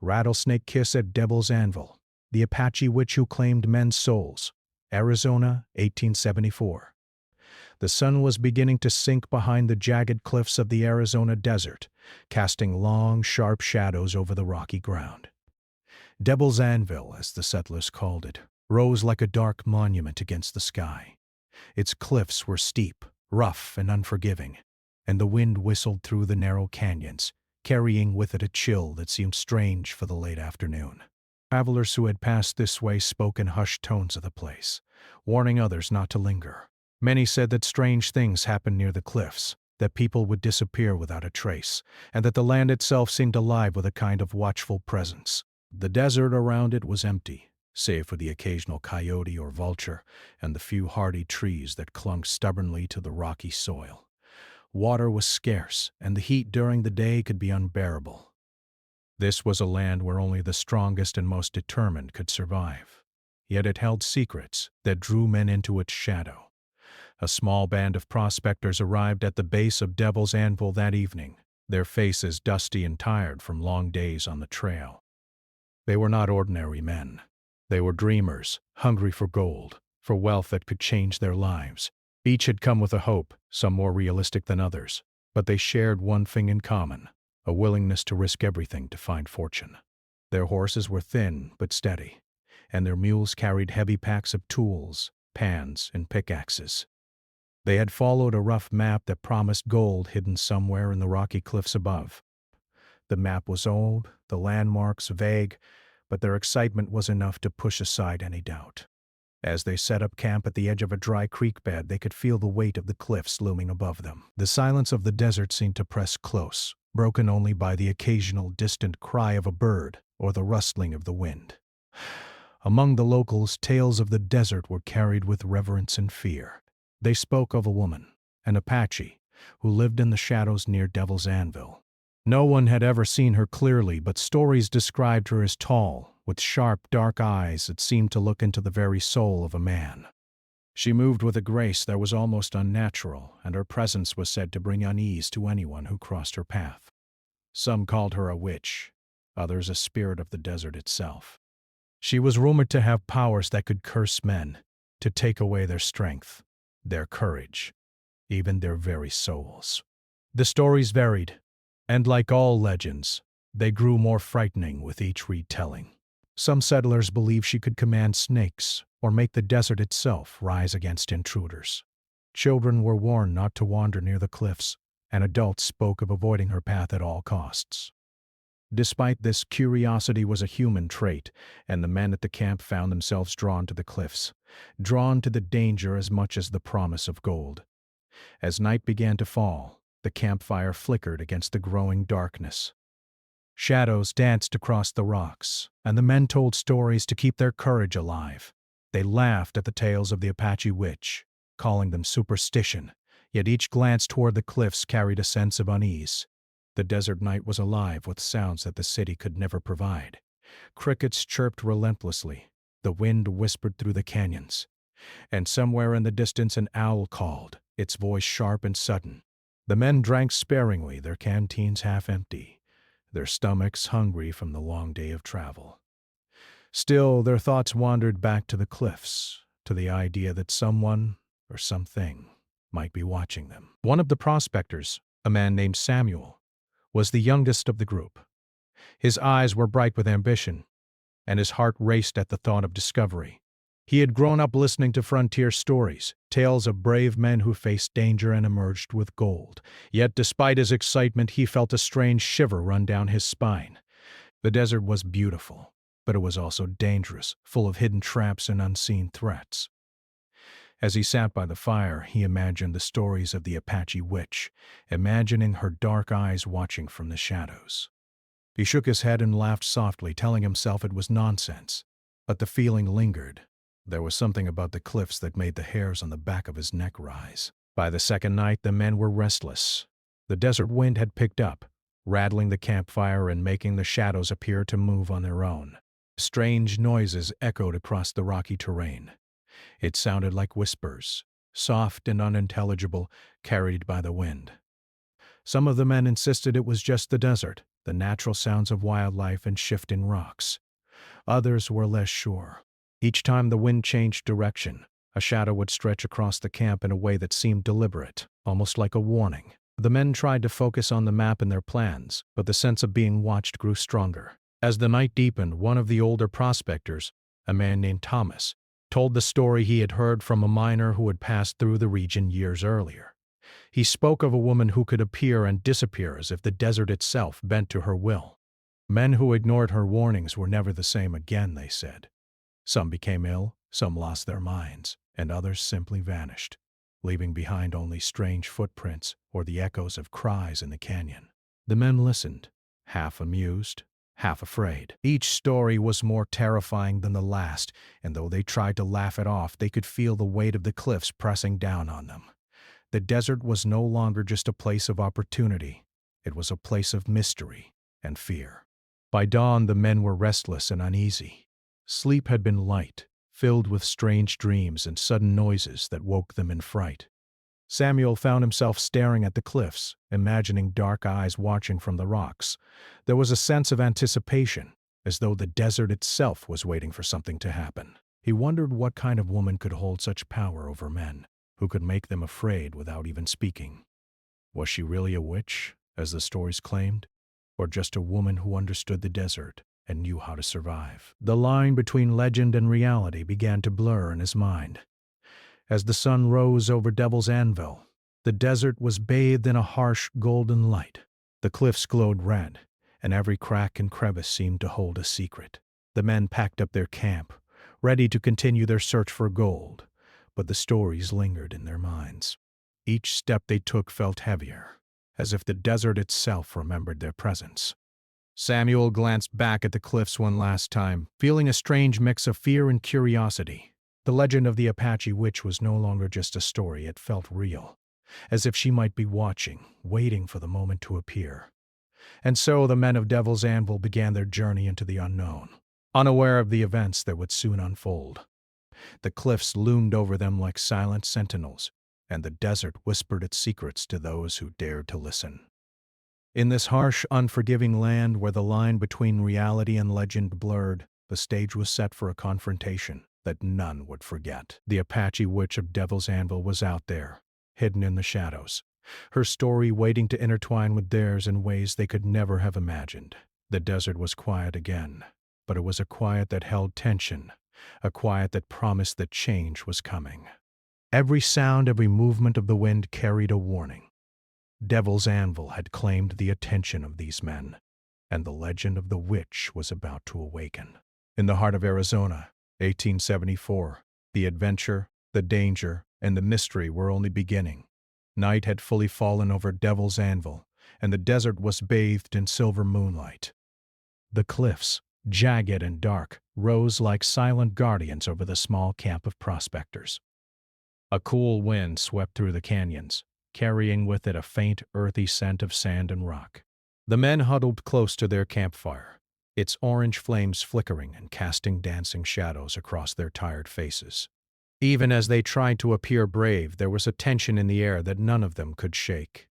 Rattlesnake Kiss at Devil's Anvil, The Apache Witch Who Claimed Men's Souls, Arizona, 1874. The sun was beginning to sink behind the jagged cliffs of the Arizona desert, casting long, sharp shadows over the rocky ground. Devil's Anvil, as the settlers called it, rose like a dark monument against the sky. Its cliffs were steep, rough, and unforgiving, and the wind whistled through the narrow canyons, carrying with it a chill that seemed strange for the late afternoon. Travelers who had passed this way spoke in hushed tones of the place, warning others not to linger. Many said that strange things happened near the cliffs, that people would disappear without a trace, and that the land itself seemed alive with a kind of watchful presence. The desert around it was empty, save for the occasional coyote or vulture and the few hardy trees that clung stubbornly to the rocky soil. Water was scarce, and the heat during the day could be unbearable. This was a land where only the strongest and most determined could survive. Yet it held secrets that drew men into its shadow. A small band of prospectors arrived at the base of Devil's Anvil that evening, their faces dusty and tired from long days on the trail. They were not ordinary men. They were dreamers, hungry for gold, for wealth that could change their lives. Each had come with a hope, some more realistic than others, but they shared one thing in common: a willingness to risk everything to find fortune. Their horses were thin but steady, and their mules carried heavy packs of tools, pans, and pickaxes. They had followed a rough map that promised gold hidden somewhere in the rocky cliffs above. The map was old, the landmarks vague, but their excitement was enough to push aside any doubt. As they set up camp at the edge of a dry creek bed, they could feel the weight of the cliffs looming above them. The silence of the desert seemed to press close, broken only by the occasional distant cry of a bird or the rustling of the wind. Among the locals, tales of the desert were carried with reverence and fear. They spoke of a woman, an Apache, who lived in the shadows near Devil's Anvil. No one had ever seen her clearly, but stories described her as tall, with sharp, dark eyes that seemed to look into the very soul of a man. She moved with a grace that was almost unnatural, and her presence was said to bring unease to anyone who crossed her path. Some called her a witch, others a spirit of the desert itself. She was rumored to have powers that could curse men, to take away their strength, their courage, even their very souls. The stories varied, and like all legends, they grew more frightening with each retelling. Some settlers believed she could command snakes or make the desert itself rise against intruders. Children were warned not to wander near the cliffs, and adults spoke of avoiding her path at all costs. Despite this, curiosity was a human trait, and the men at the camp found themselves drawn to the cliffs, drawn to the danger as much as the promise of gold. As night began to fall, the campfire flickered against the growing darkness. Shadows danced across the rocks, and the men told stories to keep their courage alive. They laughed at the tales of the Apache witch, calling them superstition, yet each glance toward the cliffs carried a sense of unease. The desert night was alive with sounds that the city could never provide. Crickets chirped relentlessly, the wind whispered through the canyons, and somewhere in the distance an owl called, its voice sharp and sudden. The men drank sparingly, their canteens half empty, their stomachs hungry from the long day of travel. Still, their thoughts wandered back to the cliffs, to the idea that someone or something might be watching them. One of the prospectors, a man named Samuel, was the youngest of the group. His eyes were bright with ambition, and his heart raced at the thought of discovery. He had grown up listening to frontier stories, tales of brave men who faced danger and emerged with gold. Yet despite his excitement, he felt a strange shiver run down his spine. The desert was beautiful, but it was also dangerous, full of hidden traps and unseen threats. As he sat by the fire, he imagined the stories of the Apache witch, imagining her dark eyes watching from the shadows. He shook his head and laughed softly, telling himself it was nonsense. But the feeling lingered. There was something about the cliffs that made the hairs on the back of his neck rise. By the second night, the men were restless. The desert wind had picked up, rattling the campfire and making the shadows appear to move on their own. Strange noises echoed across the rocky terrain. It sounded like whispers, soft and unintelligible, carried by the wind. Some of the men insisted it was just the desert, the natural sounds of wildlife and shifting rocks. Others were less sure. Each time the wind changed direction, a shadow would stretch across the camp in a way that seemed deliberate, almost like a warning. The men tried to focus on the map and their plans, but the sense of being watched grew stronger. As the night deepened, one of the older prospectors, a man named Thomas, told the story he had heard from a miner who had passed through the region years earlier. He spoke of a woman who could appear and disappear as if the desert itself bent to her will. Men who ignored her warnings were never the same again, they said. Some became ill, some lost their minds, and others simply vanished, leaving behind only strange footprints or the echoes of cries in the canyon. The men listened, half amused, half afraid. Each story was more terrifying than the last, and though they tried to laugh it off, they could feel the weight of the cliffs pressing down on them. The desert was no longer just a place of opportunity. It was a place of mystery and fear. By dawn, the men were restless and uneasy. Sleep had been light, filled with strange dreams and sudden noises that woke them in fright. Samuel found himself staring at the cliffs, imagining dark eyes watching from the rocks. There was a sense of anticipation, as though the desert itself was waiting for something to happen. He wondered what kind of woman could hold such power over men, who could make them afraid without even speaking. Was she really a witch, as the stories claimed, or just a woman who understood the desert and knew how to survive? The line between legend and reality began to blur in his mind. As the sun rose over Devil's Anvil, the desert was bathed in a harsh golden light. The cliffs glowed red, and every crack and crevice seemed to hold a secret. The men packed up their camp, ready to continue their search for gold, but the stories lingered in their minds. Each step they took felt heavier, as if the desert itself remembered their presence. Samuel glanced back at the cliffs one last time, feeling a strange mix of fear and curiosity. The legend of the Apache witch was no longer just a story, it felt real, as if she might be watching, waiting for the moment to appear. And so the men of Devil's Anvil began their journey into the unknown, unaware of the events that would soon unfold. The cliffs loomed over them like silent sentinels, and the desert whispered its secrets to those who dared to listen. In this harsh, unforgiving land where the line between reality and legend blurred, the stage was set for a confrontation that none would forget. The Apache witch of Devil's Anvil was out there, hidden in the shadows, her story waiting to intertwine with theirs in ways they could never have imagined. The desert was quiet again, but it was a quiet that held tension, a quiet that promised that change was coming. Every sound, every movement of the wind carried a warning. Devil's Anvil had claimed the attention of these men, and the legend of the witch was about to awaken. In the heart of Arizona, 1874, the adventure, the danger, and the mystery were only beginning. Night had fully fallen over Devil's Anvil, and the desert was bathed in silver moonlight. The cliffs, jagged and dark, rose like silent guardians over the small camp of prospectors. A cool wind swept through the canyons, carrying with it a faint, earthy scent of sand and rock. The men huddled close to their campfire, its orange flames flickering and casting dancing shadows across their tired faces. Even as they tried to appear brave, there was a tension in the air that none of them could shake.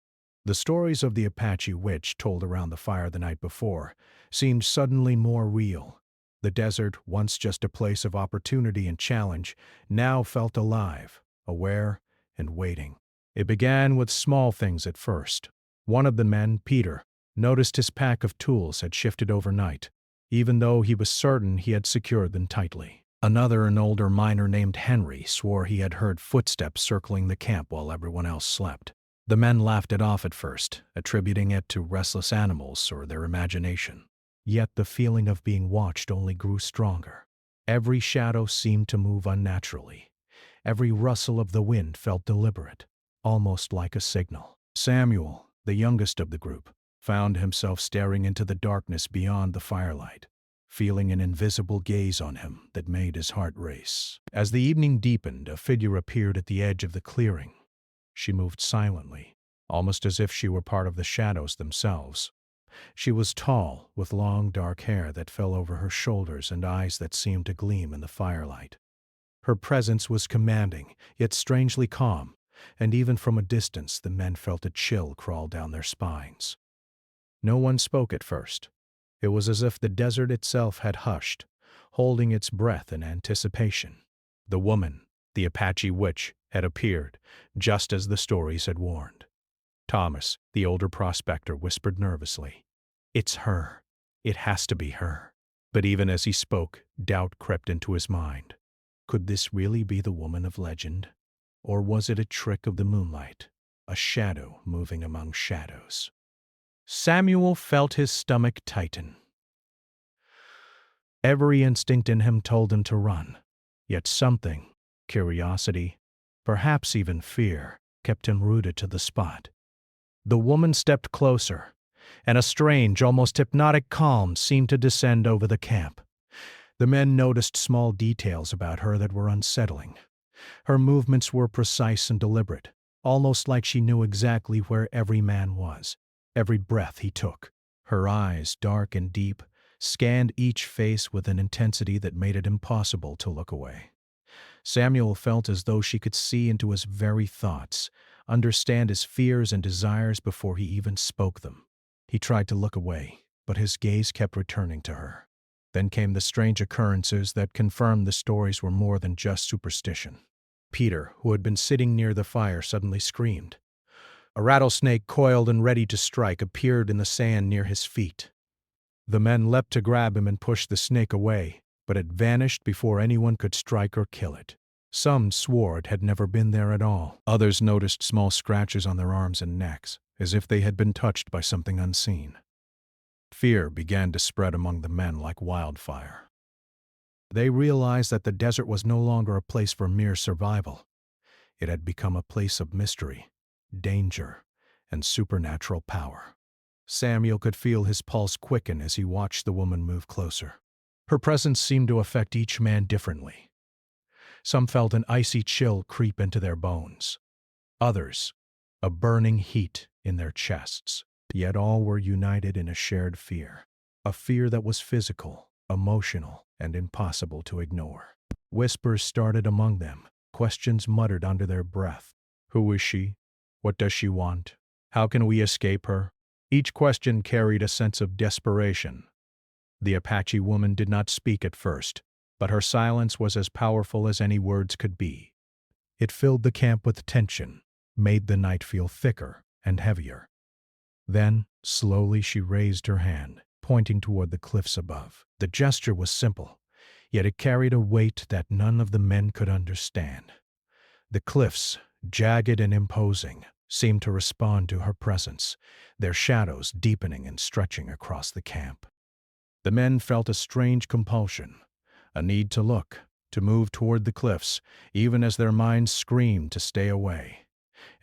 The stories of the Apache witch told around the fire the night before seemed suddenly more real. The desert, once just a place of opportunity and challenge, now felt alive, aware, and waiting. It began with small things at first. One of the men, Peter, noticed his pack of tools had shifted overnight, even though he was certain he had secured them tightly. Another, an older miner named Henry, swore he had heard footsteps circling the camp while everyone else slept. The men laughed it off at first, attributing it to restless animals or their imagination. Yet the feeling of being watched only grew stronger. Every shadow seemed to move unnaturally. Every rustle of the wind felt deliberate, almost like a signal. Samuel, the youngest of the group, found himself staring into the darkness beyond the firelight, feeling an invisible gaze on him that made his heart race. As the evening deepened, a figure appeared at the edge of the clearing. She moved silently, almost as if she were part of the shadows themselves. She was tall, with long dark hair that fell over her shoulders and eyes that seemed to gleam in the firelight. Her presence was commanding, yet strangely calm, and even from a distance the men felt a chill crawl down their spines. No one spoke at first. It was as if the desert itself had hushed, holding its breath in anticipation. The woman, the Apache witch, had appeared, just as the stories had warned. Thomas, the older prospector, whispered nervously, "It's her. It has to be her." But even as he spoke, doubt crept into his mind. Could this really be the woman of legend? Or was it a trick of the moonlight, a shadow moving among shadows? Samuel felt his stomach tighten. Every instinct in him told him to run, yet something, curiosity, perhaps even fear, kept him rooted to the spot. The woman stepped closer, and a strange, almost hypnotic calm seemed to descend over the camp. The men noticed small details about her that were unsettling. Her movements were precise and deliberate, almost like she knew exactly where every man was, every breath he took. Her eyes, dark and deep, scanned each face with an intensity that made it impossible to look away. Samuel felt as though she could see into his very thoughts, understand his fears and desires before he even spoke them. He tried to look away, but his gaze kept returning to her. Then came the strange occurrences that confirmed the stories were more than just superstition. Peter, who had been sitting near the fire, suddenly screamed. A rattlesnake, coiled and ready to strike, appeared in the sand near his feet. The men leapt to grab him and push the snake away, but it vanished before anyone could strike or kill it. Some swore it had never been there at all. Others noticed small scratches on their arms and necks, as if they had been touched by something unseen. Fear began to spread among the men like wildfire. They realized that the desert was no longer a place for mere survival. It had become a place of mystery, danger, and supernatural power. Samuel could feel his pulse quicken as he watched the woman move closer. Her presence seemed to affect each man differently. Some felt an icy chill creep into their bones. Others, a burning heat in their chests. Yet all were united in a shared fear. A fear that was physical, emotional, and impossible to ignore. Whispers started among them, questions muttered under their breath. Who is she? What does she want? How can we escape her? Each question carried a sense of desperation. The Apache woman did not speak at first, but her silence was as powerful as any words could be. It filled the camp with tension, made the night feel thicker and heavier. Then, slowly she raised her hand, pointing toward the cliffs above. The gesture was simple, yet it carried a weight that none of the men could understand. The cliffs, jagged and imposing, seemed to respond to her presence, their shadows deepening and stretching across the camp. The men felt a strange compulsion, a need to look, to move toward the cliffs, even as their minds screamed to stay away.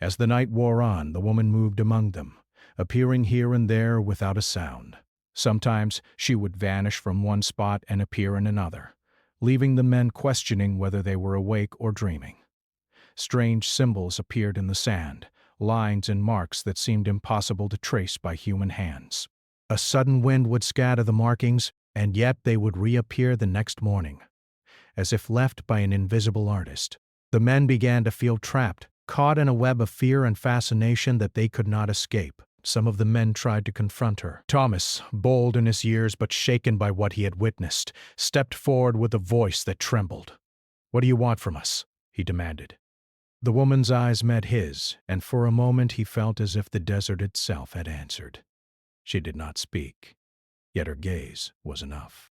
As the night wore on, the woman moved among them, appearing here and there without a sound. Sometimes she would vanish from one spot and appear in another, leaving the men questioning whether they were awake or dreaming. Strange symbols appeared in the sand, lines and marks that seemed impossible to trace by human hands. A sudden wind would scatter the markings, and yet they would reappear the next morning, as if left by an invisible artist. The men began to feel trapped, caught in a web of fear and fascination that they could not escape. Some of the men tried to confront her. Thomas, bold in his years but shaken by what he had witnessed, stepped forward with a voice that trembled. "What do you want from us?" he demanded. The woman's eyes met his, and for a moment he felt as if the desert itself had answered. She did not speak, yet her gaze was enough.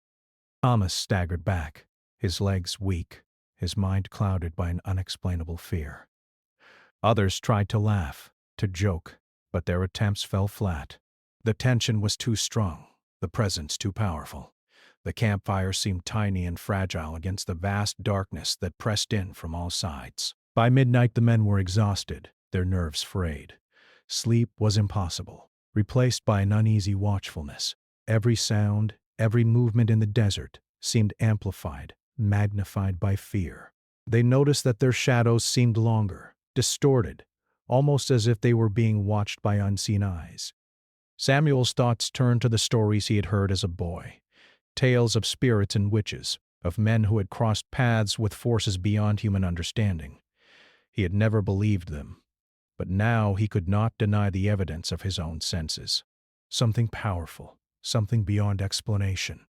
Thomas staggered back, his legs weak, his mind clouded by an unexplainable fear. Others tried to laugh, to joke, but their attempts fell flat. The tension was too strong, the presence too powerful. The campfire seemed tiny and fragile against the vast darkness that pressed in from all sides. By midnight the men were exhausted, their nerves frayed. Sleep was impossible, replaced by an uneasy watchfulness. Every sound, every movement in the desert seemed amplified, magnified by fear. They noticed that their shadows seemed longer, distorted, almost as if they were being watched by unseen eyes. Samuel's thoughts turned to the stories he had heard as a boy, tales of spirits and witches, of men who had crossed paths with forces beyond human understanding. He had never believed them, but now he could not deny the evidence of his own senses. Something powerful, something beyond explanation,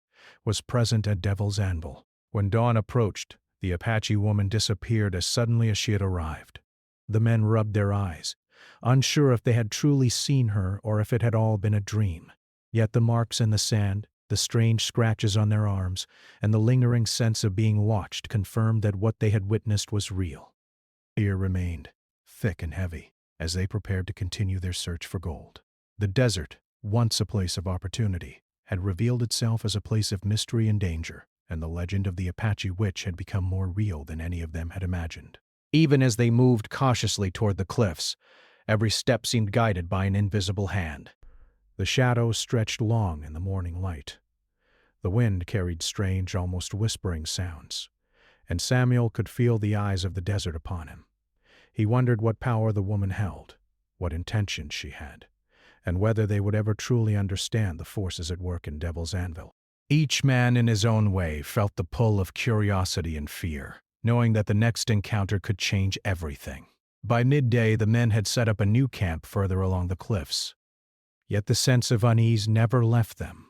was present at Devil's Anvil. When dawn approached, the Apache woman disappeared as suddenly as she had arrived. The men rubbed their eyes, unsure if they had truly seen her or if it had all been a dream. Yet the marks in the sand, the strange scratches on their arms, and the lingering sense of being watched confirmed that what they had witnessed was real. Fear remained, thick and heavy, as they prepared to continue their search for gold. The desert, once a place of opportunity, had revealed itself as a place of mystery and danger, and the legend of the Apache witch had become more real than any of them had imagined. Even as they moved cautiously toward the cliffs, every step seemed guided by an invisible hand. The shadows stretched long in the morning light. The wind carried strange, almost whispering sounds, and Samuel could feel the eyes of the desert upon him. He wondered what power the woman held, what intentions she had, and whether they would ever truly understand the forces at work in Devil's Anvil. Each man in his own way felt the pull of curiosity and fear, knowing that the next encounter could change everything. By midday, the men had set up a new camp further along the cliffs. Yet the sense of unease never left them.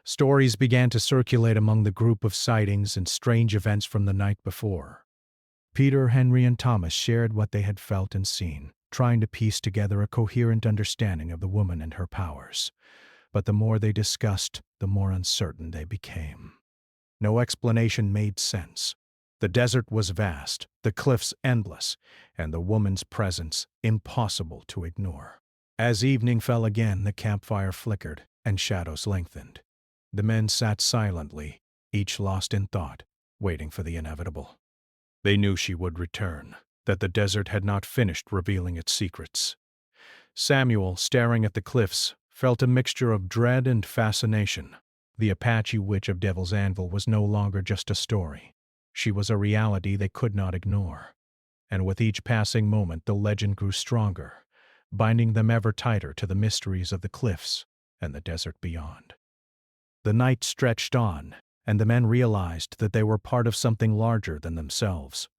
Stories began to circulate among the group of sightings and strange events from the night before. Peter, Henry, and Thomas shared what they had felt and seen, trying to piece together a coherent understanding of the woman and her powers. But the more they discussed, the more uncertain they became. No explanation made sense. The desert was vast, the cliffs endless, and the woman's presence impossible to ignore. As evening fell again, the campfire flickered, and shadows lengthened. The men sat silently, each lost in thought, waiting for the inevitable. They knew she would return, that the desert had not finished revealing its secrets. Samuel, staring at the cliffs, felt a mixture of dread and fascination. The Apache witch of Devil's Anvil was no longer just a story. She was a reality they could not ignore. And with each passing moment, the legend grew stronger, binding them ever tighter to the mysteries of the cliffs and the desert beyond. The night stretched on, and the men realized that they were part of something larger than themselves.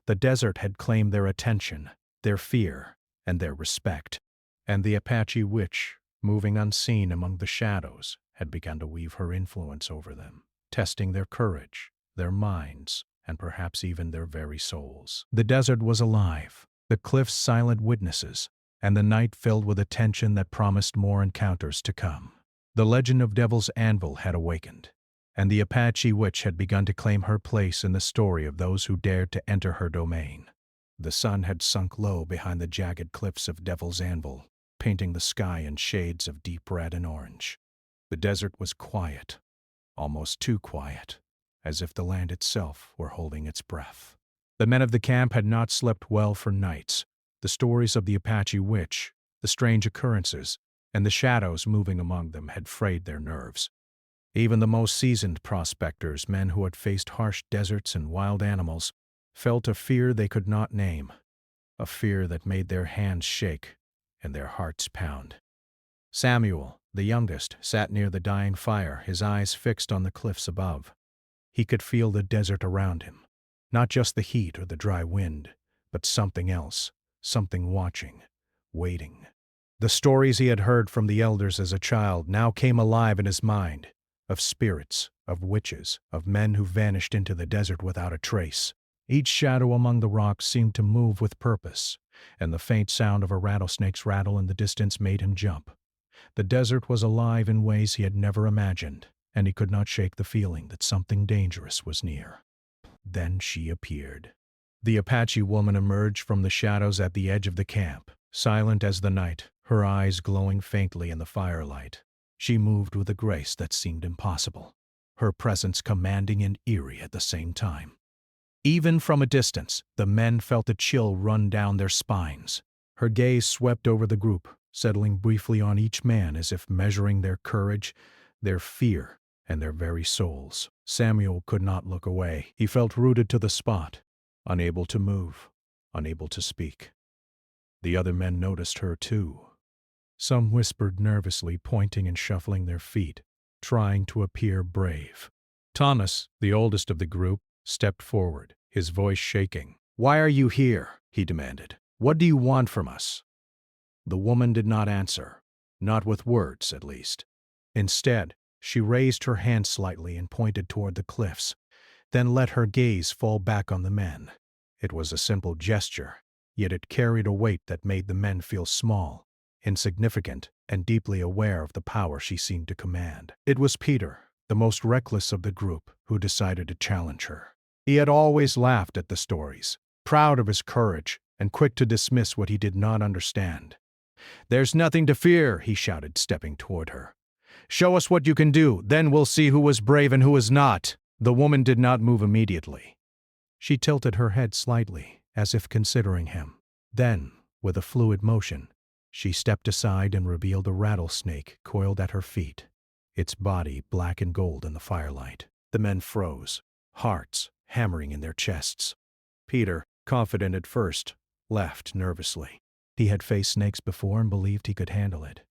The desert had claimed their attention, their fear, and their respect. And the Apache witch, moving unseen among the shadows, had begun to weave her influence over them, testing their courage, their minds, and perhaps even their very souls. The desert was alive, the cliffs silent witnesses, and the night filled with a tension that promised more encounters to come. The legend of Devil's Anvil had awakened, and the Apache witch had begun to claim her place in the story of those who dared to enter her domain. The sun had sunk low behind the jagged cliffs of Devil's Anvil, painting the sky in shades of deep red and orange. The desert was quiet, almost too quiet, as if the land itself were holding its breath. The men of the camp had not slept well for nights. The stories of the Apache witch, the strange occurrences, and the shadows moving among them had frayed their nerves. Even the most seasoned prospectors, men who had faced harsh deserts and wild animals, felt a fear they could not name, a fear that made their hands shake and their hearts pound. Samuel, the youngest, sat near the dying fire, his eyes fixed on the cliffs above. He could feel the desert around him, not just the heat or the dry wind, but something else, something watching, waiting. The stories he had heard from the elders as a child now came alive in his mind, of spirits, of witches, of men who vanished into the desert without a trace. Each shadow among the rocks seemed to move with purpose, and the faint sound of a rattlesnake's rattle in the distance made him jump. The desert was alive in ways he had never imagined, and he could not shake the feeling that something dangerous was near. Then she appeared. The Apache woman emerged from the shadows at the edge of the camp, silent as the night, her eyes glowing faintly in the firelight. She moved with a grace that seemed impossible, her presence commanding and eerie at the same time. Even from a distance, the men felt a chill run down their spines. Her gaze swept over the group, settling briefly on each man as if measuring their courage, their fear, and their very souls. Samuel could not look away. He felt rooted to the spot, unable to move, unable to speak. The other men noticed her too. Some whispered nervously, pointing and shuffling their feet, trying to appear brave. Thomas, the oldest of the group, stepped forward, his voice shaking. "Why are you here?" he demanded. "What do you want from us?" The woman did not answer. Not with words, at least. Instead, she raised her hand slightly and pointed toward the cliffs, then let her gaze fall back on the men. It was a simple gesture, yet it carried a weight that made the men feel small, insignificant, and deeply aware of the power she seemed to command. It was Peter, the most reckless of the group, who decided to challenge her. He had always laughed at the stories, proud of his courage, and quick to dismiss what he did not understand. "There's nothing to fear," he shouted, stepping toward her. "Show us what you can do, then we'll see who is brave and who is not." The woman did not move immediately. She tilted her head slightly, as if considering him. Then, with a fluid motion, she stepped aside and revealed a rattlesnake coiled at her feet, its body black and gold in the firelight. The men froze, hearts hammering in their chests. Peter, confident at first, laughed nervously. He had faced snakes before and believed he could handle it.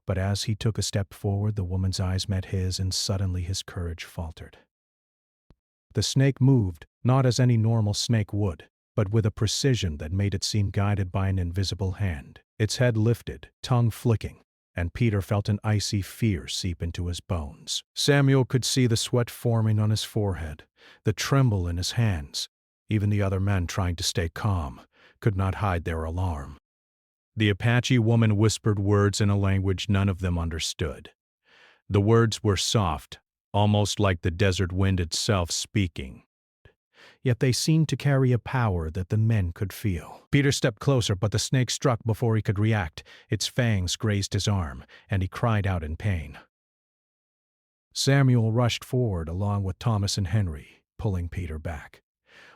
But as he took a step forward, the woman's eyes met his, and suddenly his courage faltered. The snake moved, not as any normal snake would, but with a precision that made it seem guided by an invisible hand. Its head lifted, tongue flicking, and Peter felt an icy fear seep into his bones. Samuel could see the sweat forming on his forehead, the tremble in his hands. Even the other men, trying to stay calm, could not hide their alarm. The Apache woman whispered words in a language none of them understood. The words were soft, almost like the desert wind itself speaking. Yet they seemed to carry a power that the men could feel. Peter stepped closer, but the snake struck before he could react. Its fangs grazed his arm, and he cried out in pain. Samuel rushed forward along with Thomas and Henry, pulling Peter back.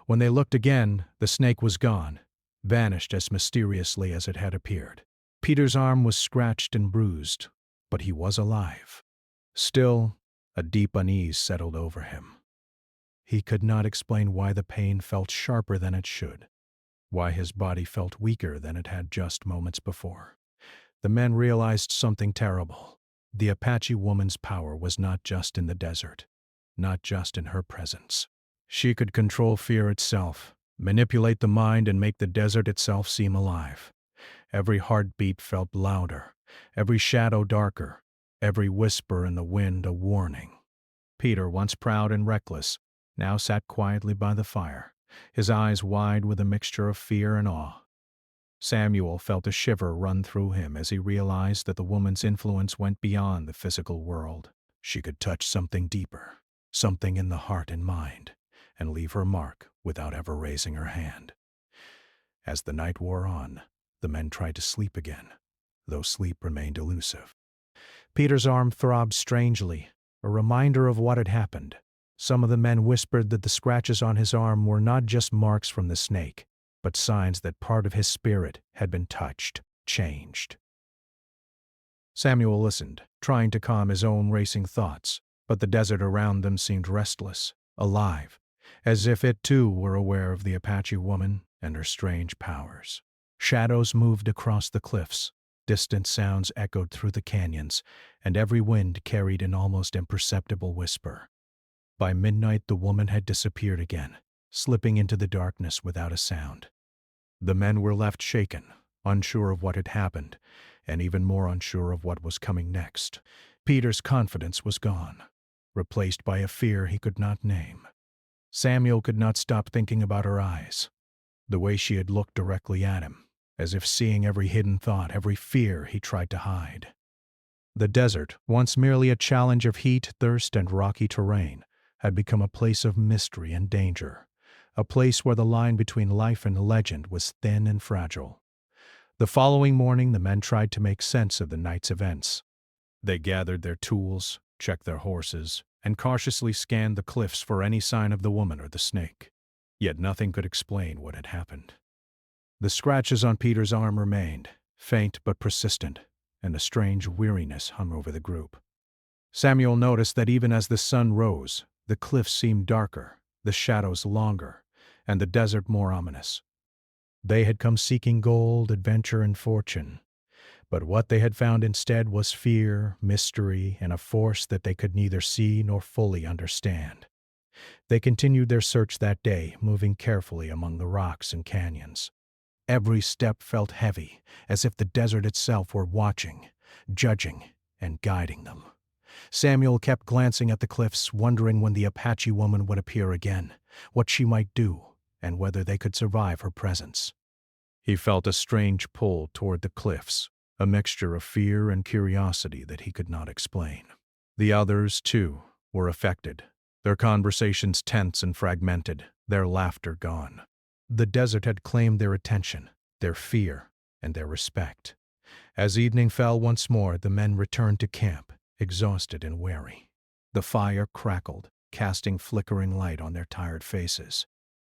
When they looked again, the snake was gone, vanished as mysteriously as it had appeared. Peter's arm was scratched and bruised, but he was alive. Still, a deep unease settled over him. He could not explain why the pain felt sharper than it should, why his body felt weaker than it had just moments before. The men realized something terrible. The Apache woman's power was not just in the desert, not just in her presence. She could control fear itself, manipulate the mind, and make the desert itself seem alive. Every heartbeat felt louder, every shadow darker, every whisper in the wind a warning. Peter, once proud and reckless, now sat quietly by the fire, his eyes wide with a mixture of fear and awe. Samuel felt a shiver run through him as he realized that the woman's influence went beyond the physical world. She could touch something deeper, something in the heart and mind, and leave her mark without ever raising her hand. As the night wore on, the men tried to sleep again, though sleep remained elusive. Peter's arm throbbed strangely, a reminder of what had happened. Some of the men whispered that the scratches on his arm were not just marks from the snake, but signs that part of his spirit had been touched, changed. Samuel listened, trying to calm his own racing thoughts, but the desert around them seemed restless, alive, as if it too were aware of the Apache woman and her strange powers. Shadows moved across the cliffs, distant sounds echoed through the canyons, and every wind carried an almost imperceptible whisper. By midnight, the woman had disappeared again, slipping into the darkness without a sound. The men were left shaken, unsure of what had happened, and even more unsure of what was coming next. Peter's confidence was gone, replaced by a fear he could not name. Samuel could not stop thinking about her eyes, the way she had looked directly at him, as if seeing every hidden thought, every fear he tried to hide. The desert, once merely a challenge of heat, thirst, and rocky terrain, had become a place of mystery and danger, a place where the line between life and legend was thin and fragile. The following morning, the men tried to make sense of the night's events. They gathered their tools, checked their horses, and cautiously scanned the cliffs for any sign of the woman or the snake. Yet nothing could explain what had happened. The scratches on Peter's arm remained, faint but persistent, and a strange weariness hung over the group. Samuel noticed that even as the sun rose, the cliffs seemed darker, the shadows longer, and the desert more ominous. They had come seeking gold, adventure, and fortune, but what they had found instead was fear, mystery, and a force that they could neither see nor fully understand. They continued their search that day, moving carefully among the rocks and canyons. Every step felt heavy, as if the desert itself were watching, judging and guiding them. Samuel kept glancing at the cliffs, wondering when the Apache woman would appear again, what she might do, and whether they could survive her presence. He felt a strange pull toward the cliffs, a mixture of fear and curiosity that he could not explain. The others, too, were affected, their conversations tense and fragmented, their laughter gone. The desert had claimed their attention, their fear, and their respect. As evening fell once more, the men returned to camp, exhausted and weary. The fire crackled, casting flickering light on their tired faces.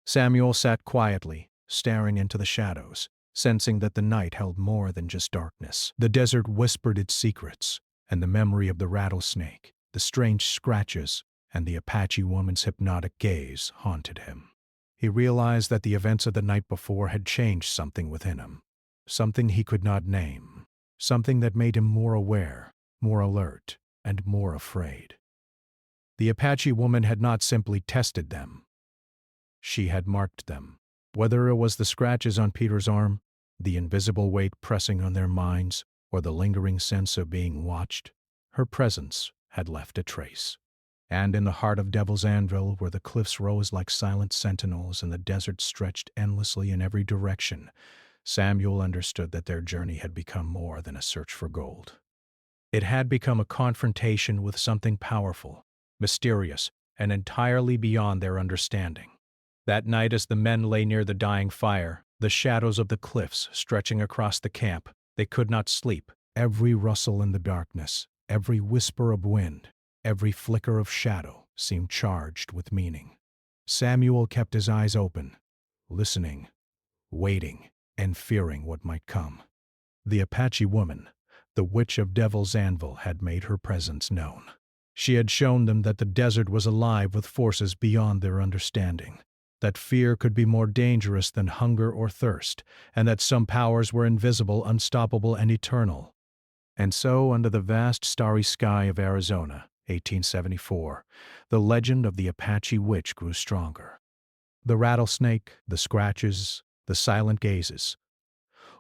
Samuel sat quietly, staring into the shadows, sensing that the night held more than just darkness. The desert whispered its secrets, and the memory of the rattlesnake, the strange scratches, and the Apache woman's hypnotic gaze haunted him. He realized that the events of the night before had changed something within him, something he could not name, something that made him more aware, more alert, and more afraid. The Apache woman had not simply tested them. She had marked them. Whether it was the scratches on Peter's arm, the invisible weight pressing on their minds, or the lingering sense of being watched, her presence had left a trace. And in the heart of Devil's Anvil, where the cliffs rose like silent sentinels and the desert stretched endlessly in every direction, Samuel understood that their journey had become more than a search for gold. It had become a confrontation with something powerful, mysterious, and entirely beyond their understanding. That night, as the men lay near the dying fire, the shadows of the cliffs stretching across the camp, they could not sleep. Every rustle in the darkness, every whisper of wind, every flicker of shadow seemed charged with meaning. Samuel kept his eyes open, listening, waiting, and fearing what might come. The Apache woman, the witch of Devil's Anvil, had made her presence known. She had shown them that the desert was alive with forces beyond their understanding, that fear could be more dangerous than hunger or thirst, and that some powers were invisible, unstoppable, and eternal. And so, under the vast starry sky of Arizona, 1874, the legend of the Apache witch grew stronger. The rattlesnake, the scratches, the silent gazes,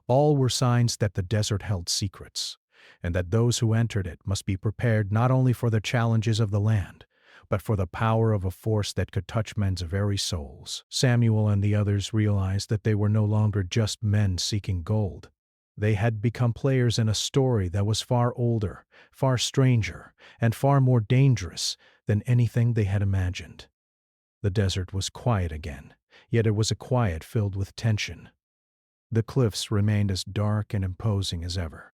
all were signs that the desert held secrets, and that those who entered it must be prepared not only for the challenges of the land, but for the power of a force that could touch men's very souls. Samuel and the others realized that they were no longer just men seeking gold. They had become players in a story that was far older, far stranger, and far more dangerous than anything they had imagined. The desert was quiet again, yet it was a quiet filled with tension. The cliffs remained as dark and imposing as ever.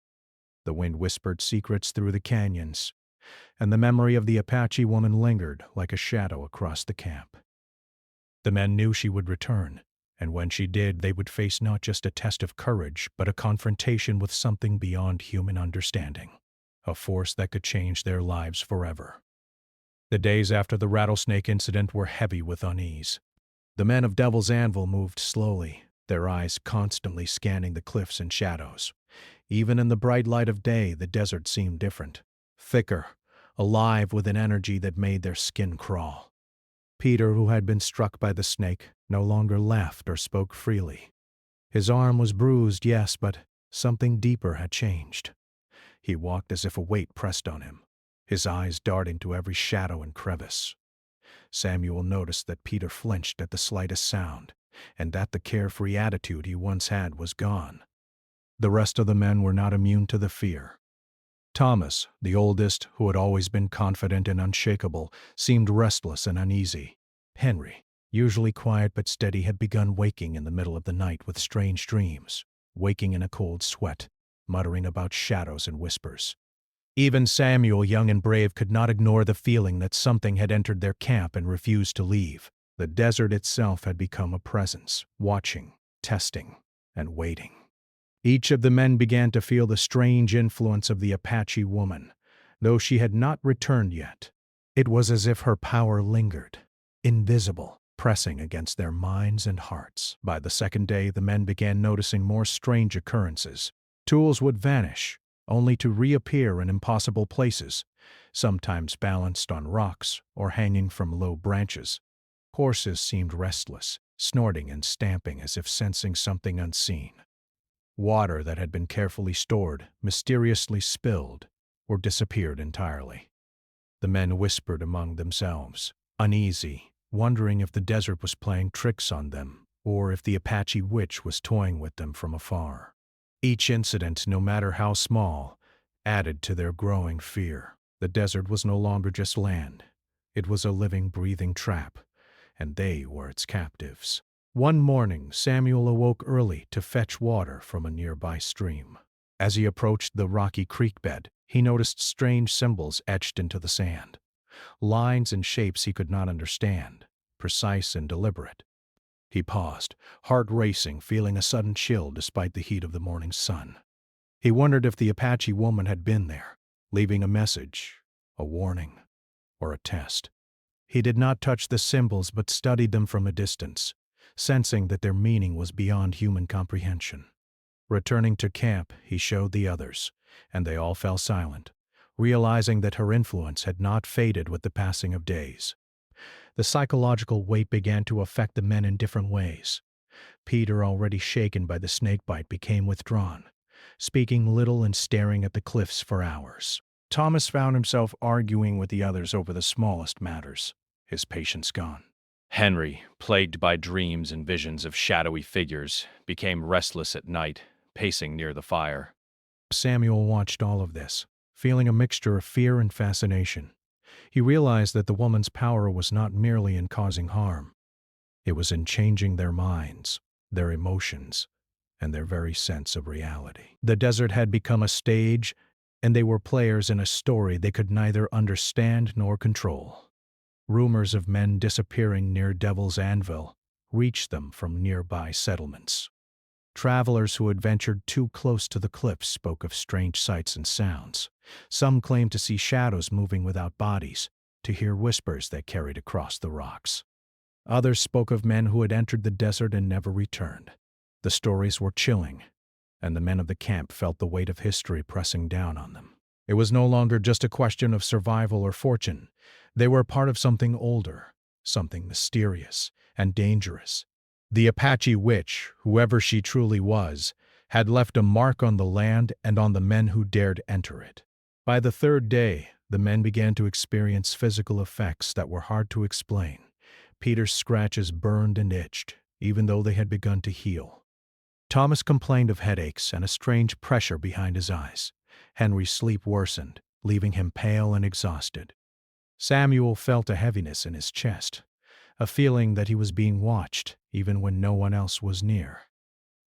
The wind whispered secrets through the canyons, and the memory of the Apache woman lingered like a shadow across the camp. The men knew she would return, and when she did, they would face not just a test of courage, but a confrontation with something beyond human understanding, a force that could change their lives forever. The days after the rattlesnake incident were heavy with unease. The men of Devil's Anvil moved slowly, their eyes constantly scanning the cliffs and shadows. Even in the bright light of day, the desert seemed different, thicker, alive with an energy that made their skin crawl. Peter, who had been struck by the snake, no longer laughed or spoke freely. His arm was bruised, yes, but something deeper had changed. He walked as if a weight pressed on him, his eyes darting to every shadow and crevice. Samuel noticed that Peter flinched at the slightest sound, and that the carefree attitude he once had was gone. The rest of the men were not immune to the fear. Thomas, the oldest, who had always been confident and unshakable, seemed restless and uneasy. Henry, usually quiet but steady, had begun waking in the middle of the night with strange dreams, waking in a cold sweat, muttering about shadows and whispers. Even Samuel, young and brave, could not ignore the feeling that something had entered their camp and refused to leave. The desert itself had become a presence, watching, testing, and waiting. Each of the men began to feel the strange influence of the Apache woman, though she had not returned yet. It was as if her power lingered, invisible, pressing against their minds and hearts. By the second day, the men began noticing more strange occurrences. Tools would vanish, only to reappear in impossible places, sometimes balanced on rocks or hanging from low branches. Horses seemed restless, snorting and stamping as if sensing something unseen. Water that had been carefully stored mysteriously spilled or disappeared entirely. The men whispered among themselves, uneasy, wondering if the desert was playing tricks on them or if the Apache witch was toying with them from afar. Each incident, no matter how small, added to their growing fear. The desert was no longer just land. It was a living, breathing trap, and they were its captives. One morning, Samuel awoke early to fetch water from a nearby stream. As he approached the rocky creek bed, he noticed strange symbols etched into the sand. Lines and shapes he could not understand, precise and deliberate. He paused, heart racing, feeling a sudden chill despite the heat of the morning sun. He wondered if the Apache woman had been there, leaving a message, a warning, or a test. He did not touch the symbols but studied them from a distance, sensing that their meaning was beyond human comprehension. Returning to camp, he showed the others, and they all fell silent, realizing that her influence had not faded with the passing of days. The psychological weight began to affect the men in different ways. Peter, already shaken by the snakebite, became withdrawn, speaking little and staring at the cliffs for hours. Thomas found himself arguing with the others over the smallest matters, his patience gone. Henry, plagued by dreams and visions of shadowy figures, became restless at night, pacing near the fire. Samuel watched all of this, feeling a mixture of fear and fascination. He realized that the woman's power was not merely in causing harm. It was in changing their minds, their emotions, and their very sense of reality. The desert had become a stage, and they were players in a story they could neither understand nor control. Rumors of men disappearing near Devil's Anvil reached them from nearby settlements. Travelers who had ventured too close to the cliffs spoke of strange sights and sounds. Some claimed to see shadows moving without bodies, to hear whispers that carried across the rocks. Others spoke of men who had entered the desert and never returned. The stories were chilling, and the men of the camp felt the weight of history pressing down on them. It was no longer just a question of survival or fortune. They were part of something older, something mysterious and dangerous. The Apache witch, whoever she truly was, had left a mark on the land and on the men who dared enter it. By the third day, the men began to experience physical effects that were hard to explain. Peter's scratches burned and itched, even though they had begun to heal. Thomas complained of headaches and a strange pressure behind his eyes. Henry's sleep worsened, leaving him pale and exhausted. Samuel felt a heaviness in his chest, a feeling that he was being watched, even when no one else was near.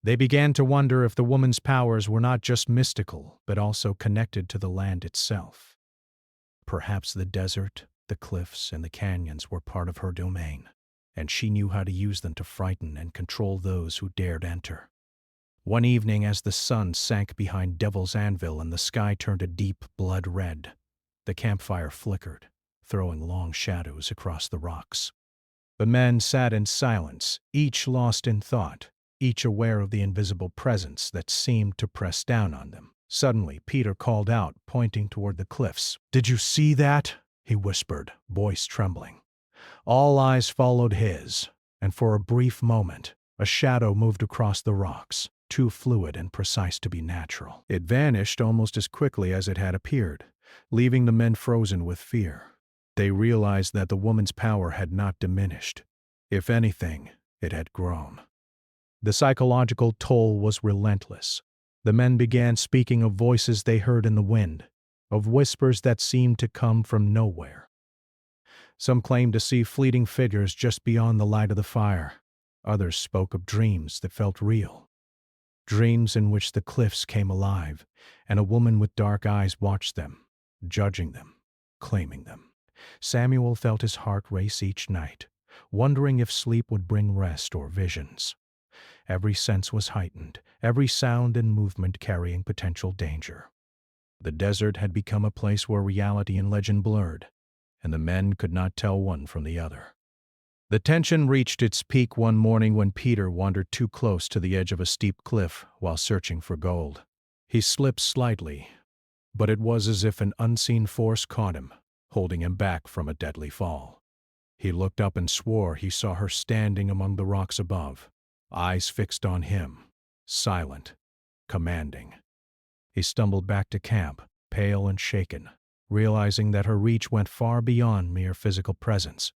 They began to wonder if the woman's powers were not just mystical, but also connected to the land itself. Perhaps the desert, the cliffs, and the canyons were part of her domain, and she knew how to use them to frighten and control those who dared enter. One evening, as the sun sank behind Devil's Anvil and the sky turned a deep blood red, the campfire flickered, throwing long shadows across the rocks. The men sat in silence, each lost in thought, each aware of the invisible presence that seemed to press down on them. Suddenly, Peter called out, pointing toward the cliffs. "Did you see that?" he whispered, voice trembling. All eyes followed his, and for a brief moment, a shadow moved across the rocks, too fluid and precise to be natural. It vanished almost as quickly as it had appeared, leaving the men frozen with fear. They realized that the woman's power had not diminished. If anything, it had grown. The psychological toll was relentless. The men began speaking of voices they heard in the wind, of whispers that seemed to come from nowhere. Some claimed to see fleeting figures just beyond the light of the fire. Others spoke of dreams that felt real. Dreams in which the cliffs came alive, and a woman with dark eyes watched them, judging them, claiming them. Samuel felt his heart race each night, wondering if sleep would bring rest or visions. Every sense was heightened, every sound and movement carrying potential danger. The desert had become a place where reality and legend blurred, and the men could not tell one from the other. The tension reached its peak one morning when Peter wandered too close to the edge of a steep cliff while searching for gold. He slipped slightly, but it was as if an unseen force caught him, holding him back from a deadly fall. He looked up and swore he saw her standing among the rocks above, eyes fixed on him, silent, commanding. He stumbled back to camp, pale and shaken, realizing that her reach went far beyond mere physical presence.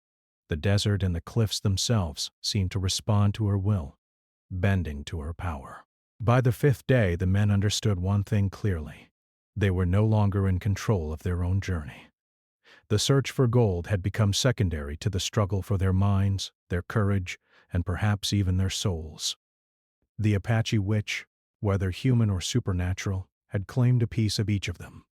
The desert and the cliffs themselves seemed to respond to her will, bending to her power. By the fifth day, the men understood one thing clearly. They were no longer in control of their own journey. The search for gold had become secondary to the struggle for their minds, their courage, and perhaps even their souls. The Apache witch, whether human or supernatural, had claimed a piece of each of them.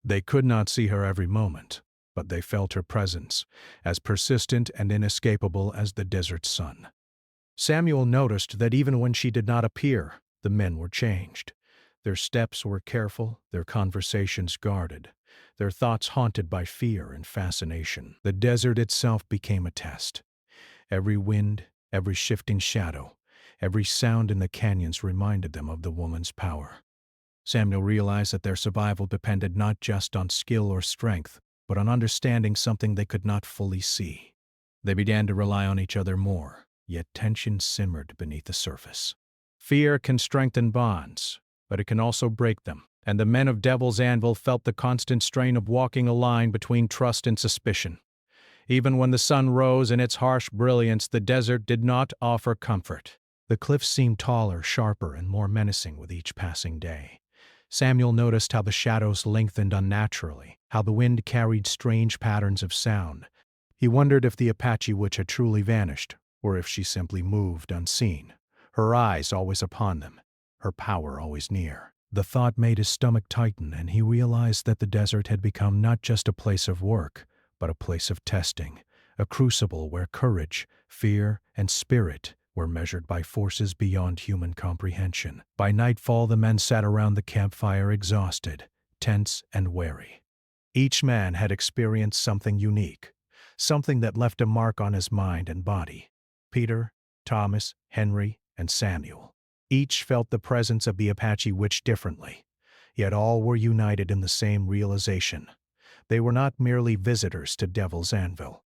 They could not see her every moment, but they felt her presence, as persistent and inescapable as the desert sun. Samuel noticed that even when she did not appear, the men were changed. Their steps were careful, their conversations guarded, their thoughts haunted by fear and fascination. The desert itself became a test. Every wind, every shifting shadow, every sound in the canyons reminded them of the woman's power. Samuel realized that their survival depended not just on skill or strength, but on understanding something they could not fully see. They began to rely on each other more, yet tension simmered beneath the surface. Fear can strengthen bonds, but it can also break them, and the men of Devil's Anvil felt the constant strain of walking a line between trust and suspicion. Even when the sun rose in its harsh brilliance, the desert did not offer comfort. The cliffs seemed taller, sharper, and more menacing with each passing day. Samuel noticed how the shadows lengthened unnaturally, how the wind carried strange patterns of sound. He wondered if the Apache witch had truly vanished, or if she simply moved unseen, her eyes always upon them, her power always near. The thought made his stomach tighten, and he realized that the desert had become not just a place of work, but a place of testing, a crucible where courage, fear, and spirit were measured by forces beyond human comprehension. By nightfall, the men sat around the campfire exhausted, tense, and wary. Each man had experienced something unique, something that left a mark on his mind and body. Peter, Thomas, Henry, and Samuel. Each felt the presence of the Apache witch differently, yet all were united in the same realization. They were not merely visitors to Devil's Anvil.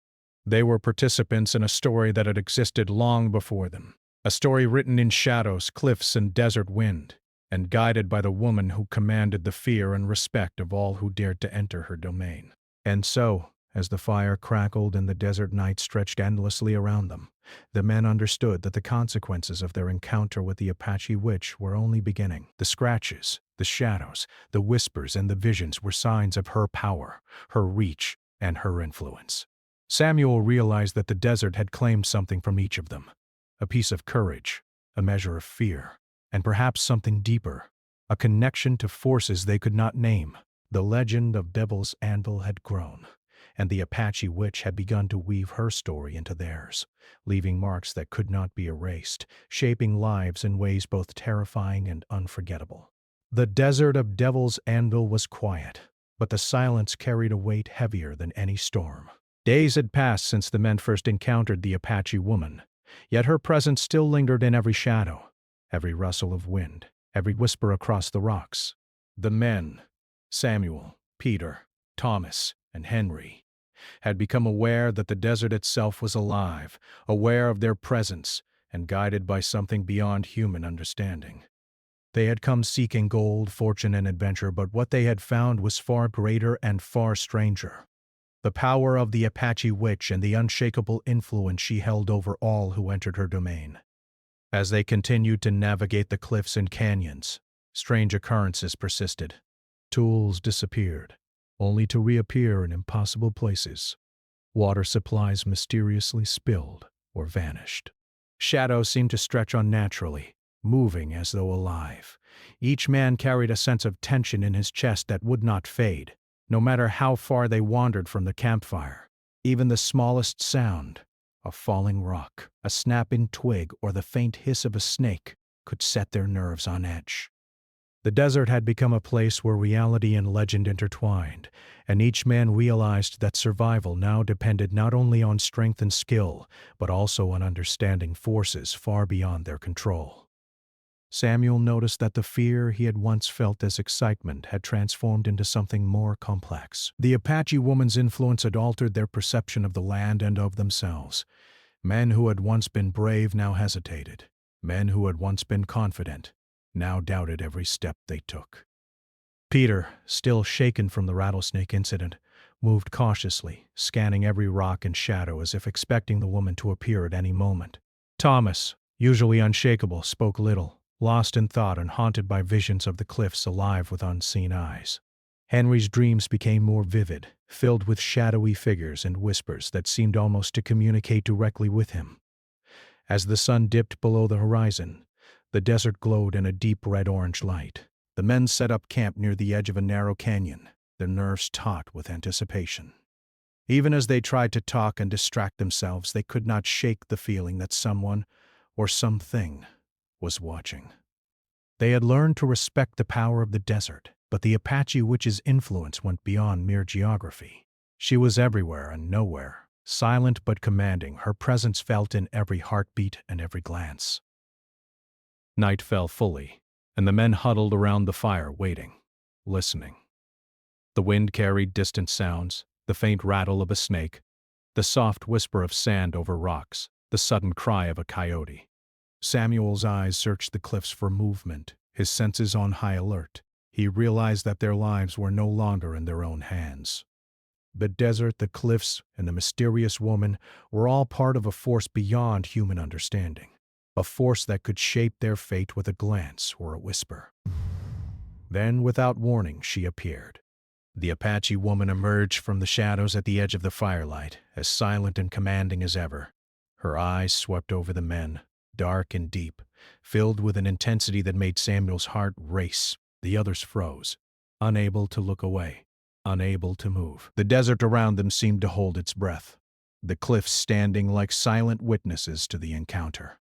They were participants in a story that had existed long before them, a story written in shadows, cliffs, and desert wind, and guided by the woman who commanded the fear and respect of all who dared to enter her domain. And so, as the fire crackled and the desert night stretched endlessly around them, the men understood that the consequences of their encounter with the Apache witch were only beginning. The scratches, the shadows, the whispers, and the visions were signs of her power, her reach, and her influence. Samuel realized that the desert had claimed something from each of them, a piece of courage, a measure of fear, and perhaps something deeper, a connection to forces they could not name. The legend of Devil's Anvil had grown, and the Apache witch had begun to weave her story into theirs, leaving marks that could not be erased, shaping lives in ways both terrifying and unforgettable. The desert of Devil's Anvil was quiet, but the silence carried a weight heavier than any storm. Days had passed since the men first encountered the Apache woman, yet her presence still lingered in every shadow, every rustle of wind, every whisper across the rocks. The men, Samuel, Peter, Thomas, and Henry, had become aware that the desert itself was alive, aware of their presence, and guided by something beyond human understanding. They had come seeking gold, fortune, and adventure, but what they had found was far greater and far stranger. The power of the Apache witch and the unshakable influence she held over all who entered her domain. As they continued to navigate the cliffs and canyons, strange occurrences persisted. Tools disappeared, only to reappear in impossible places. Water supplies mysteriously spilled or vanished. Shadows seemed to stretch unnaturally, moving as though alive. Each man carried a sense of tension in his chest that would not fade, no matter how far they wandered from the campfire. Even the smallest sound, a falling rock, a snapping twig, or the faint hiss of a snake, could set their nerves on edge. The desert had become a place where reality and legend intertwined, and each man realized that survival now depended not only on strength and skill, but also on understanding forces far beyond their control. Samuel noticed that the fear he had once felt as excitement had transformed into something more complex. The Apache woman's influence had altered their perception of the land and of themselves. Men who had once been brave now hesitated. Men who had once been confident now doubted every step they took. Peter, still shaken from the rattlesnake incident, moved cautiously, scanning every rock and shadow as if expecting the woman to appear at any moment. Thomas, usually unshakable, spoke little, lost in thought and haunted by visions of the cliffs alive with unseen eyes. Henry's dreams became more vivid, filled with shadowy figures and whispers that seemed almost to communicate directly with him. As the sun dipped below the horizon, the desert glowed in a deep red-orange light. The men set up camp near the edge of a narrow canyon, their nerves taut with anticipation. Even as they tried to talk and distract themselves, they could not shake the feeling that someone, or something, was watching. They had learned to respect the power of the desert, but the Apache witch's influence went beyond mere geography. She was everywhere and nowhere, silent but commanding, her presence felt in every heartbeat and every glance. Night fell fully, and the men huddled around the fire waiting, listening. The wind carried distant sounds, the faint rattle of a snake, the soft whisper of sand over rocks, the sudden cry of a coyote. Samuel's eyes searched the cliffs for movement, his senses on high alert. He realized that their lives were no longer in their own hands. The desert, the cliffs, and the mysterious woman were all part of a force beyond human understanding, a force that could shape their fate with a glance or a whisper. Then, without warning, she appeared. The Apache woman emerged from the shadows at the edge of the firelight, as silent and commanding as ever. Her eyes swept over the men, dark and deep, filled with an intensity that made Samuel's heart race. The others froze, unable to look away, unable to move. The desert around them seemed to hold its breath, the cliffs standing like silent witnesses to the encounter.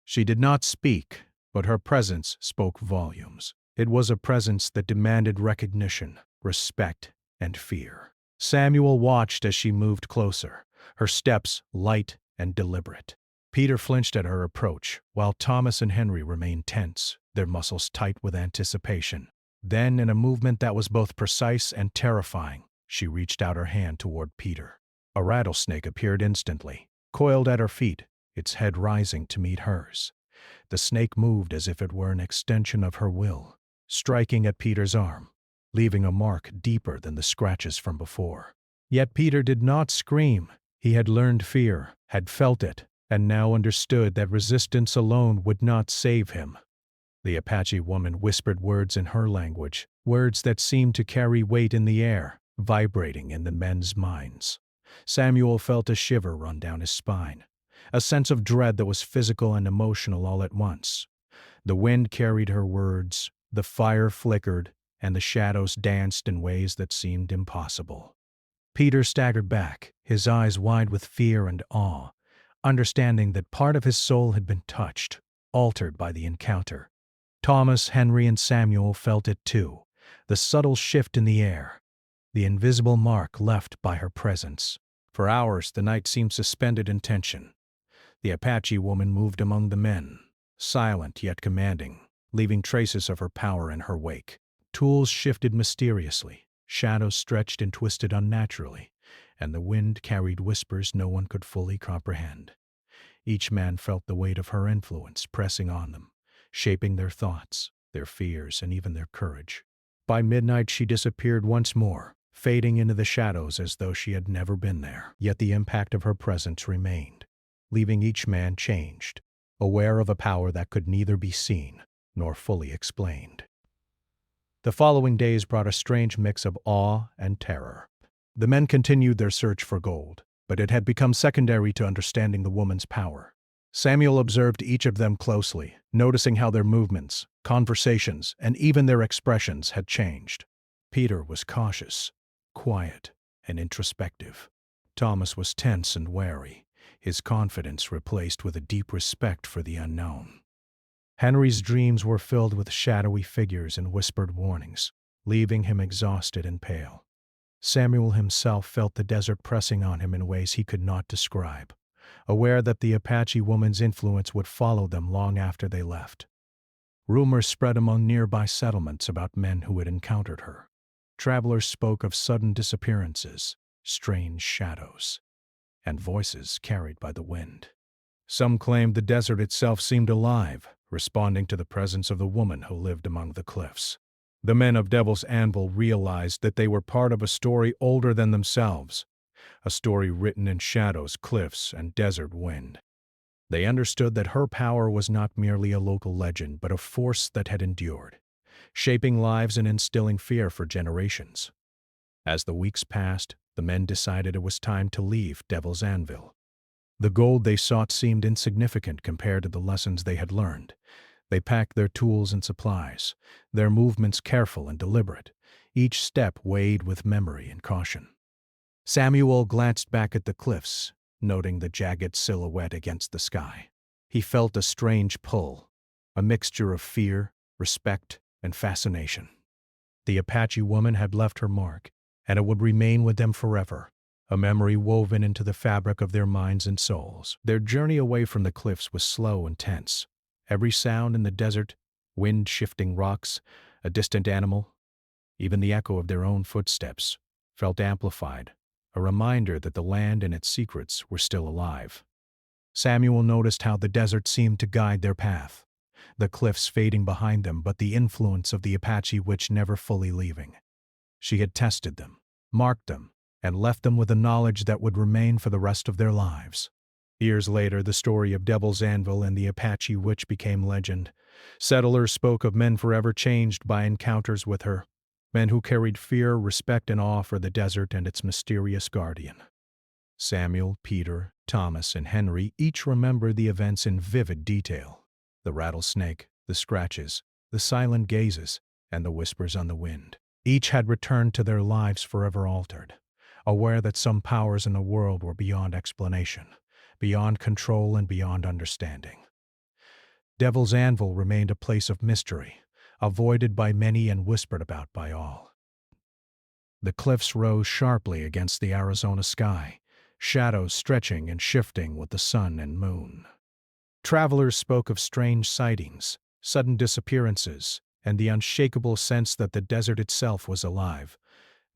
She did not speak, but her presence spoke volumes. It was a presence that demanded recognition, respect, and fear. Samuel watched as she moved closer, her steps light and deliberate. Peter flinched at her approach, while Thomas and Henry remained tense, their muscles tight with anticipation. Then, in a movement that was both precise and terrifying, she reached out her hand toward Peter. A rattlesnake appeared instantly, coiled at her feet, its head rising to meet hers. The snake moved as if it were an extension of her will, striking at Peter's arm, leaving a mark deeper than the scratches from before. Yet Peter did not scream. He had learned fear, had felt it, and now understood that resistance alone would not save him. The Apache woman whispered words in her language, words that seemed to carry weight in the air, vibrating in the men's minds. Samuel felt a shiver run down his spine, a sense of dread that was physical and emotional all at once. The wind carried her words, the fire flickered, and the shadows danced in ways that seemed impossible. Peter staggered back, his eyes wide with fear and awe, understanding that part of his soul had been touched, altered by the encounter. Thomas, Henry, and Samuel felt it too, the subtle shift in the air, the invisible mark left by her presence. For hours the night seemed suspended in tension. The Apache woman moved among the men, silent yet commanding, leaving traces of her power in her wake. Tools shifted mysteriously, shadows stretched and twisted unnaturally, and the wind carried whispers no one could fully comprehend. Each man felt the weight of her influence pressing on them, shaping their thoughts, their fears, and even their courage. By midnight she disappeared once more, fading into the shadows as though she had never been there. Yet the impact of her presence remained, leaving each man changed, aware of a power that could neither be seen nor fully explained. The following days brought a strange mix of awe and terror. The men continued their search for gold, but it had become secondary to understanding the woman's power. Samuel observed each of them closely, noticing how their movements, conversations, and even their expressions had changed. Peter was cautious, quiet, and introspective. Thomas was tense and wary, his confidence replaced with a deep respect for the unknown. Henry's dreams were filled with shadowy figures and whispered warnings, leaving him exhausted and pale. Samuel himself felt the desert pressing on him in ways he could not describe, aware that the Apache woman's influence would follow them long after they left. Rumors spread among nearby settlements about men who had encountered her. Travelers spoke of sudden disappearances, strange shadows, and voices carried by the wind. Some claimed the desert itself seemed alive, responding to the presence of the woman who lived among the cliffs. The men of Devil's Anvil realized that they were part of a story older than themselves, a story written in shadows, cliffs, and desert wind. They understood that her power was not merely a local legend, but a force that had endured, shaping lives and instilling fear for generations. As the weeks passed, the men decided it was time to leave Devil's Anvil. The gold they sought seemed insignificant compared to the lessons they had learned. They packed their tools and supplies, their movements careful and deliberate, each step weighed with memory and caution. Samuel glanced back at the cliffs, noting the jagged silhouette against the sky. He felt a strange pull, a mixture of fear, respect, and fascination. The Apache woman had left her mark, and it would remain with them forever, a memory woven into the fabric of their minds and souls. Their journey away from the cliffs was slow and tense. Every sound in the desert, wind shifting rocks, a distant animal, even the echo of their own footsteps, felt amplified, a reminder that the land and its secrets were still alive. Samuel noticed how the desert seemed to guide their path, the cliffs fading behind them, but the influence of the Apache witch never fully leaving. She had tested them, marked them, and left them with a knowledge that would remain for the rest of their lives. Years later, the story of Devil's Anvil and the Apache witch became legend. Settlers spoke of men forever changed by encounters with her, men who carried fear, respect, and awe for the desert and its mysterious guardian. Samuel, Peter, Thomas, and Henry each remembered the events in vivid detail: the rattlesnake, the scratches, the silent gazes, and the whispers on the wind. Each had returned to their lives forever altered, aware that some powers in the world were beyond explanation, beyond control, and beyond understanding. Devil's Anvil remained a place of mystery, avoided by many and whispered about by all. The cliffs rose sharply against the Arizona sky, shadows stretching and shifting with the sun and moon. Travelers spoke of strange sightings, sudden disappearances, and the unshakable sense that the desert itself was alive,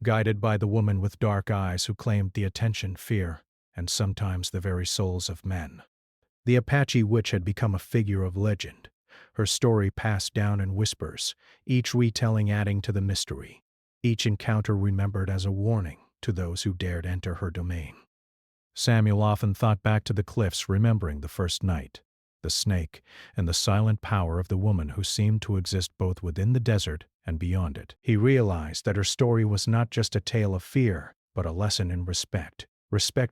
guided by the woman with dark eyes who claimed the attention, fear, and sometimes the very souls of men. The Apache witch had become a figure of legend, her story passed down in whispers, each retelling adding to the mystery, each encounter remembered as a warning to those who dared enter her domain. Samuel often thought back to the cliffs, remembering the first night, the snake, and the silent power of the woman who seemed to exist both within the desert and beyond it. He realized that her story was not just a tale of fear, but a lesson in respect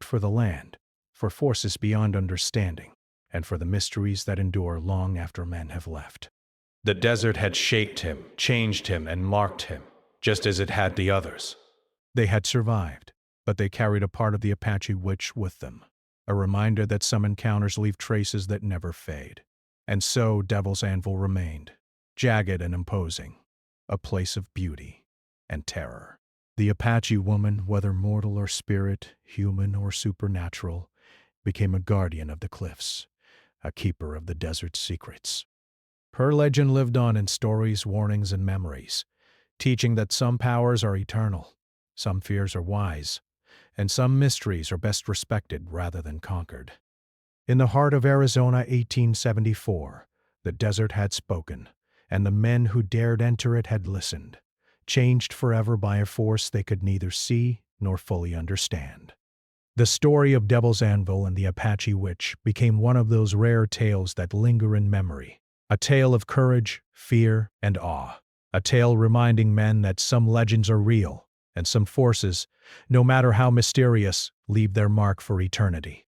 for the land, for forces beyond understanding, and for the mysteries that endure long after men have left. The desert had shaped him, changed him, and marked him, just as it had the others. They had survived, but they carried a part of the Apache witch with them, a reminder that some encounters leave traces that never fade. And so Devil's Anvil remained, jagged and imposing, a place of beauty and terror. The Apache woman, whether mortal or spirit, human or supernatural, became a guardian of the cliffs, a keeper of the desert's secrets. Her legend lived on in stories, warnings, and memories, teaching that some powers are eternal, some fears are wise, and some mysteries are best respected rather than conquered. In the heart of Arizona, 1874, the desert had spoken, and the men who dared enter it had listened, changed forever by a force they could neither see nor fully understand. The story of Devil's Anvil and the Apache witch became one of those rare tales that linger in memory, a tale of courage, fear, and awe, a tale reminding men that some legends are real, and some forces, no matter how mysterious, leave their mark for eternity.